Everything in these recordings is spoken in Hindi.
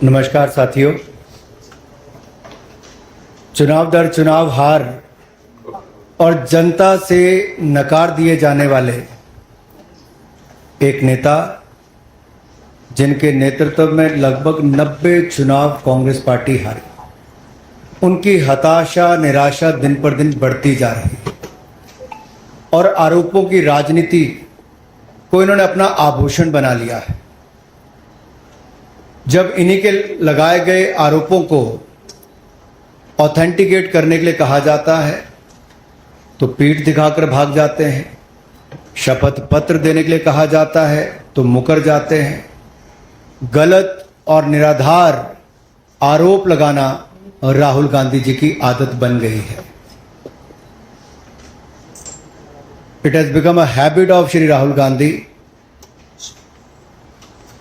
नमस्कार साथियों। चुनाव दर चुनाव हार और जनता से नकार दिए जाने वाले एक नेता, जिनके नेतृत्व में लगभग 90 चुनाव कांग्रेस पार्टी हारी, उनकी हताशा निराशा दिन पर दिन बढ़ती जा रही है और आरोपों की राजनीति को इन्होंने अपना आभूषण बना लिया है। जब इन्हीं के लगाए गए आरोपों को ऑथेंटिकेट करने के लिए कहा जाता है तो पीठ दिखाकर भाग जाते हैं, शपथ पत्र देने के लिए कहा जाता है तो मुकर जाते हैं। गलत और निराधार आरोप लगाना राहुल गांधी जी की आदत बन गई है। It has become a habit of Shri Rahul Gandhi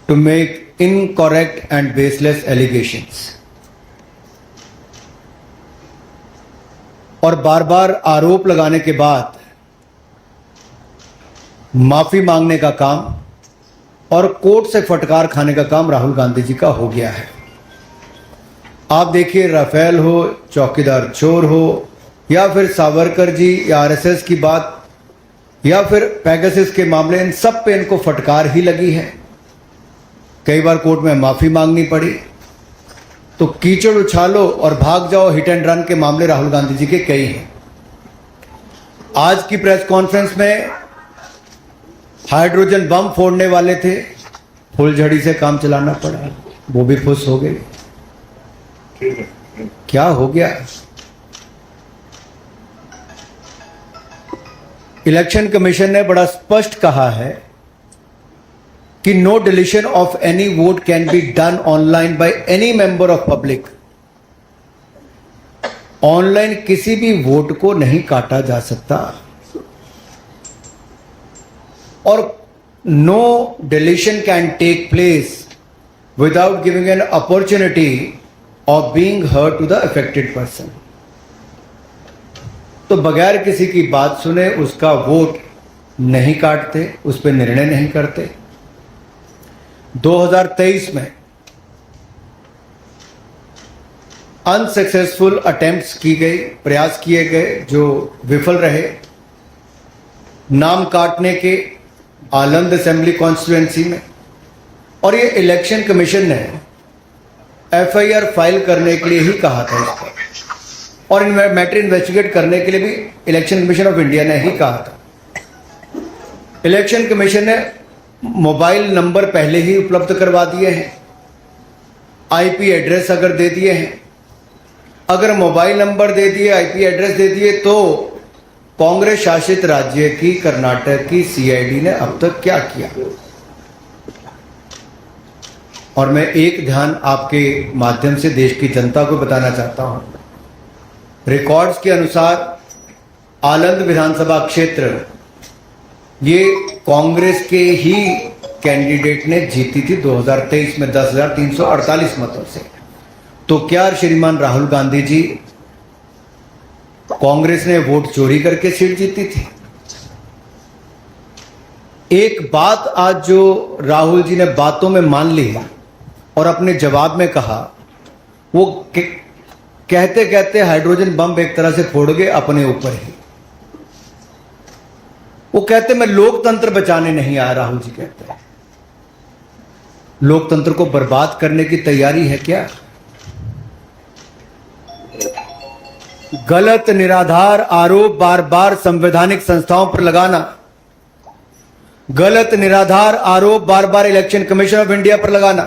to make incorrect and baseless allegations. और बार बार आरोप लगाने के बाद माफी मांगने का काम और कोर्ट से फटकार खाने का काम राहुल गांधी जी का हो गया है। आप देखिए, राफेल हो, चौकीदार चोर हो, या फिर सावरकर जी या आरएसएस की बात, या फिर पेगासस के मामले, इन सब पे इनको फटकार ही लगी है। कई बार कोर्ट में माफी मांगनी पड़ी। तो कीचड़ उछालो और भाग जाओ हिट एंड रन के मामले राहुल गांधी जी के कई हैं। आज की प्रेस कॉन्फ्रेंस में हाइड्रोजन बम फोड़ने वाले थे, फुलझड़ी से काम चलाना पड़ा, वो भी फुस हो गए। क्या हो गया? इलेक्शन कमीशन ने बड़ा स्पष्ट कहा है कि no deletion of any vote can be done online by any member of public. Online किसी भी वोट को नहीं काटा जा सकता और no deletion can take place without giving an opportunity of being heard to the affected person. तो बगैर किसी की बात सुने उसका वोट नहीं काटते, उस पर निर्णय नहीं करते। 2023 में अनसक्सेसफुल अटेम्प्ट्स की गई, प्रयास किए गए जो विफल रहे, नाम काटने के आलंद असेंबली कॉन्स्टिट्यूएंसी में। और ये इलेक्शन कमीशन ने एफआईआर फाइल करने के लिए ही कहा था इस पर, और मैटर इन्वेस्टिगेट करने के लिए भी इलेक्शन कमीशन ऑफ इंडिया ने ही कहा था। इलेक्शन कमीशन ने मोबाइल नंबर पहले ही उपलब्ध करवा दिए हैं, आईपी एड्रेस अगर दे दिए हैं, अगर मोबाइल नंबर दे दिए, आईपी एड्रेस दे दिए, तो कांग्रेस शासित राज्य की कर्नाटक की सीआईडी ने अब तक क्या किया? और मैं एक ध्यान आपके माध्यम से देश की जनता को बताना चाहता हूं। रिकॉर्ड्स के अनुसार आलंद विधानसभा क्षेत्र ये कांग्रेस के ही कैंडिडेट ने जीती थी 2023 में 10,348 मतों से। तो क्या श्रीमान राहुल गांधी जी, कांग्रेस ने वोट चोरी करके सीट जीती थी? एक बात आज जो राहुल जी ने बातों में मान ली और अपने जवाब में कहा, वो कहते कहते हाइड्रोजन बम एक तरह से फोड़ गए अपने ऊपर ही। वो कहते मैं लोकतंत्र बचाने नहीं आया। राहुल जी कहते हैं लोकतंत्र को बर्बाद करने की तैयारी है क्या? गलत निराधार आरोप बार बार संवैधानिक संस्थाओं पर लगाना, गलत निराधार आरोप बार बार इलेक्शन कमीशन ऑफ इंडिया पर लगाना,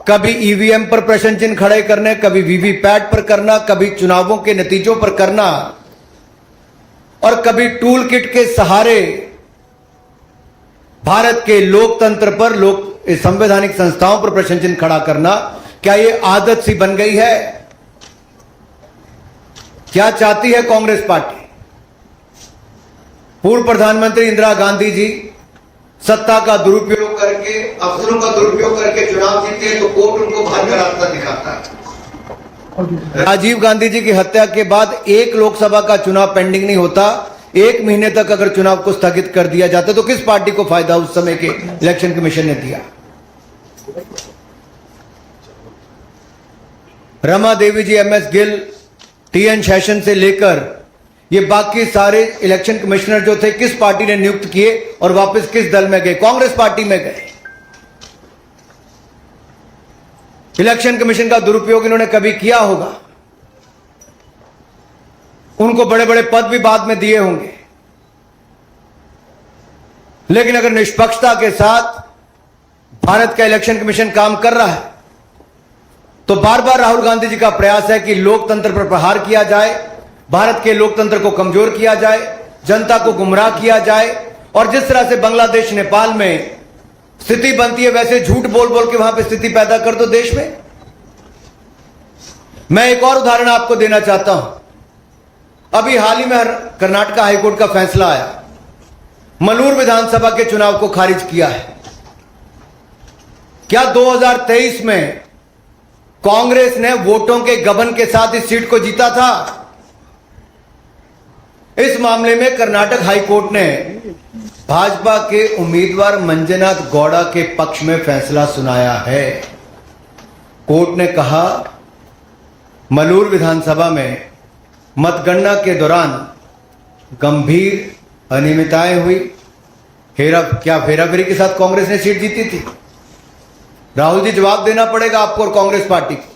कभी ईवीएम पर प्रश्न चिन्ह खड़े करने, कभी वीवीपैट पर करना, कभी चुनावों के नतीजों पर करना, और कभी टूल किट के सहारे भारत के लोकतंत्र पर, संवैधानिक संस्थाओं पर प्रश्न चिन्ह खड़ा करना, क्या यह आदत सी बन गई है? क्या चाहती है कांग्रेस पार्टी? पूर्व प्रधानमंत्री इंदिरा गांधी जी सत्ता का दुरुपयोग करके, अफसरों का दुरुपयोग करके चुनाव जीते तो कोर्ट उनको बाहर का रास्ता दिखाता है। राजीव गांधी जी की हत्या के बाद एक लोकसभा का चुनाव पेंडिंग नहीं होता, 1 महीने तक अगर चुनाव को स्थगित कर दिया जाता तो किस पार्टी को फायदा उस समय के इलेक्शन कमीशन ने दिया? रमा देवी जी, एमएस गिल, टीएन शेषन से लेकर ये बाकी सारे इलेक्शन कमिश्नर जो थे किस पार्टी ने नियुक्त किए और वापस किस दल में गए? कांग्रेस पार्टी में गए। इलेक्शन कमीशन का दुरुपयोग इन्होंने कभी किया होगा, उनको बड़े बड़े पद भी बाद में दिए होंगे, लेकिन अगर निष्पक्षता के साथ भारत का इलेक्शन कमीशन काम कर रहा है तो बार बार राहुल गांधी जी का प्रयास है कि लोकतंत्र पर प्रहार किया जाए, भारत के लोकतंत्र को कमजोर किया जाए, जनता को गुमराह किया जाए, और जिस तरह से बांग्लादेश नेपाल में स्थिति बनती है वैसे झूठ बोल बोल के वहां पे स्थिति पैदा कर दो देश में। मैं एक और उदाहरण आपको देना चाहता हूं। अभी हाल ही में कर्नाटक हाईकोर्ट का फैसला आया, मलूर विधानसभा के चुनाव को खारिज किया है। क्या 2023 में कांग्रेस ने वोटों के गबन के साथ इस सीट को जीता था? इस मामले में कर्नाटक हाईकोर्ट ने भाजपा के उम्मीदवार मंजुनाथ गौड़ा के पक्ष में फैसला सुनाया है। कोर्ट ने कहा मलूर विधानसभा में मतगणना के दौरान गंभीर अनियमितताएं हुई। क्या फेराफेरी के साथ कांग्रेस ने सीट जीती थी? राहुल जी, जवाब देना पड़ेगा आपको और कांग्रेस पार्टी को।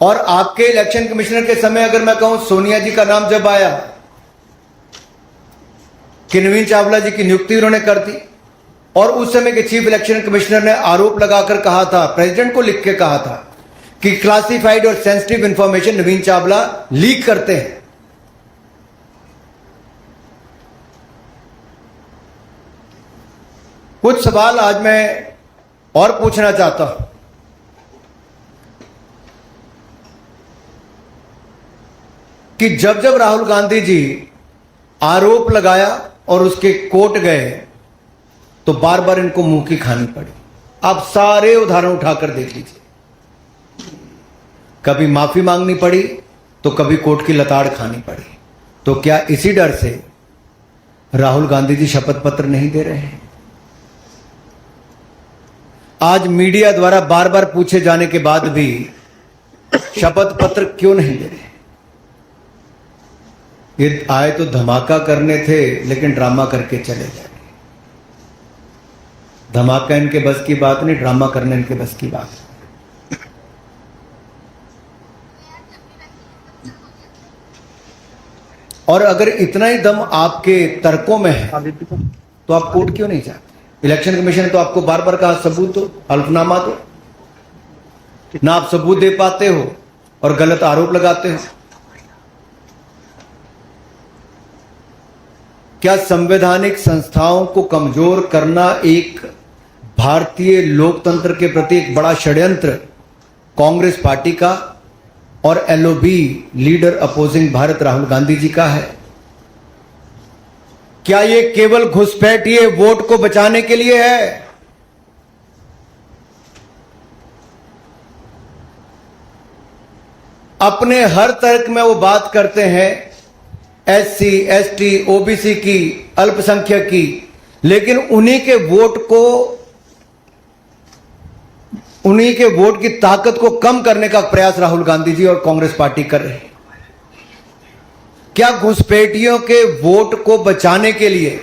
और आपके इलेक्शन कमिश्नर के समय अगर मैं कहूं सोनिया जी का नाम जब आया कि नवीन चावला जी की नियुक्ति उन्होंने कर दी, और उस समय के चीफ इलेक्शन कमिश्नर ने आरोप लगाकर कहा था, प्रेसिडेंट को लिख के कहा था कि क्लासिफाइड और सेंसिटिव इंफॉर्मेशन नवीन चावला लीक करते हैं। कुछ सवाल आज मैं और पूछना चाहता हूं कि जब जब राहुल गांधी जी आरोप लगाया और उसके कोर्ट गए तो बार बार इनको मुंह की खानी पड़ी। आप सारे उदाहरण उठाकर देख लीजिए, कभी माफी मांगनी पड़ी तो कभी कोर्ट की लताड़ खानी पड़ी। तो क्या इसी डर से राहुल गांधी जी शपथ पत्र नहीं दे रहे हैं? आज मीडिया द्वारा बार बार पूछे जाने के बाद भी शपथ पत्र क्यों नहीं दे रहे? ये आए तो धमाका करने थे लेकिन ड्रामा करके चले गए। धमाका इनके बस की बात नहीं, ड्रामा करने इनके बस की बात है। और अगर इतना ही दम आपके तर्कों में है तो आप कोर्ट क्यों नहीं जाते? इलेक्शन कमीशन ने तो आपको बार बार कहा सबूत दो, हल्फनामा दो, ना आप सबूत दे पाते हो और गलत आरोप लगाते हो। क्या संवैधानिक संस्थाओं को कमजोर करना एक भारतीय लोकतंत्र के प्रति एक बड़ा षड्यंत्र कांग्रेस पार्टी का और LOB leader opposing Bharat Rahul Gandhi ji का है? क्या ये केवल घुसपैठिए वोट को बचाने के लिए है? अपने हर तर्क में वो बात करते हैं एससी, एसटी, ओबीसी की, अल्पसंख्यक की, लेकिन उन्हीं के वोट की ताकत को कम करने का प्रयास राहुल गांधी जी और कांग्रेस पार्टी कर रहे हैं। क्या घुसपैठियों के वोट को बचाने के लिए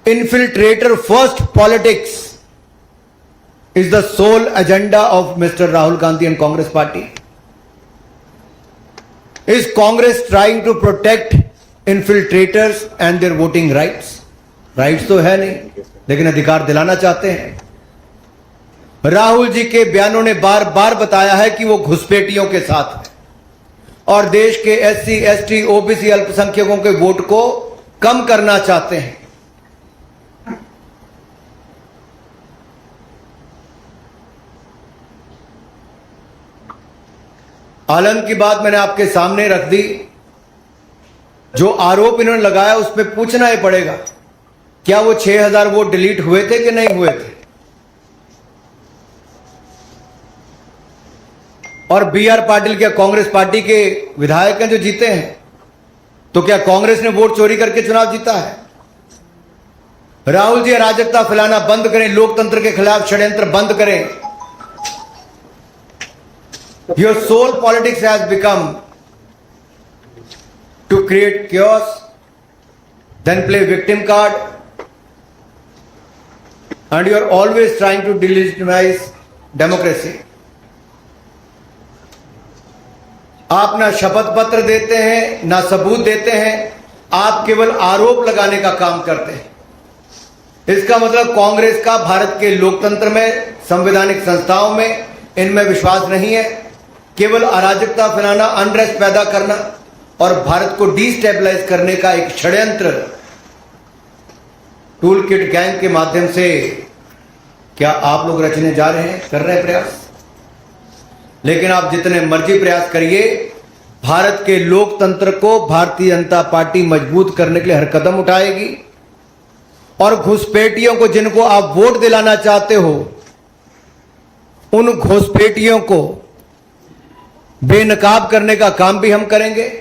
infiltrator first politics is the sole agenda of mister Rahul Gandhi and Congress party? Is Congress trying to protect infiltrators and their voting rights? Rights तो है नहीं, लेकिन अधिकार दिलाना चाहते हैं। राहुल जी के बयानों ने बार बार बताया है कि वो घुसपैठियों के साथ है और देश के एससी, एसटी, ओबीसी, अल्पसंख्यकों के वोट को कम करना चाहते हैं। आलम की बात मैंने आपके सामने रख दी। जो आरोप इन्होंने लगाया उस पर पूछना ही पड़ेगा, क्या वो 6000 वोट डिलीट हुए थे कि नहीं हुए थे? और बी आर पाटिल क्या कांग्रेस पार्टी के विधायक हैं जो जीते हैं? तो क्या कांग्रेस ने वोट चोरी करके चुनाव जीता है? राहुल जी अराजकता फैलाना बंद करें, लोकतंत्र के खिलाफ षड्यंत्र बंद करें। Your sole politics has become to create chaos, then play victim card, and you are always trying to delegitimize democracy. आप ना शपथ पत्र देते हैं ना सबूत देते हैं, आप केवल आरोप लगाने का काम करते हैं। इसका मतलब कांग्रेस का भारत के लोकतंत्र में, संवैधानिक संस्थाओं में, इनमें विश्वास नहीं है। केवल अराजकता फैलाना, अनरेस्ट पैदा करना और भारत को डिस्टेबलाइज करने का एक षड्यंत्र टूल किट गैंग के माध्यम से क्या आप लोग रचने जा रहे हैं, कर रहे हैं प्रयास? लेकिन आप जितने मर्जी प्रयास करिए, भारत के लोकतंत्र को भारतीय जनता पार्टी मजबूत करने के लिए हर कदम उठाएगी। और घुसपैठियों को, जिनको आप वोट दिलाना चाहते हो, उन घुसपैठियों को बेनकाब करने का काम भी हम करेंगे।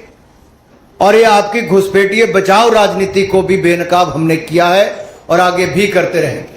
और ये आपकी घुसपैठिए बचाओ राजनीति को भी बेनकाब हमने किया है और आगे भी करते रहेंगे।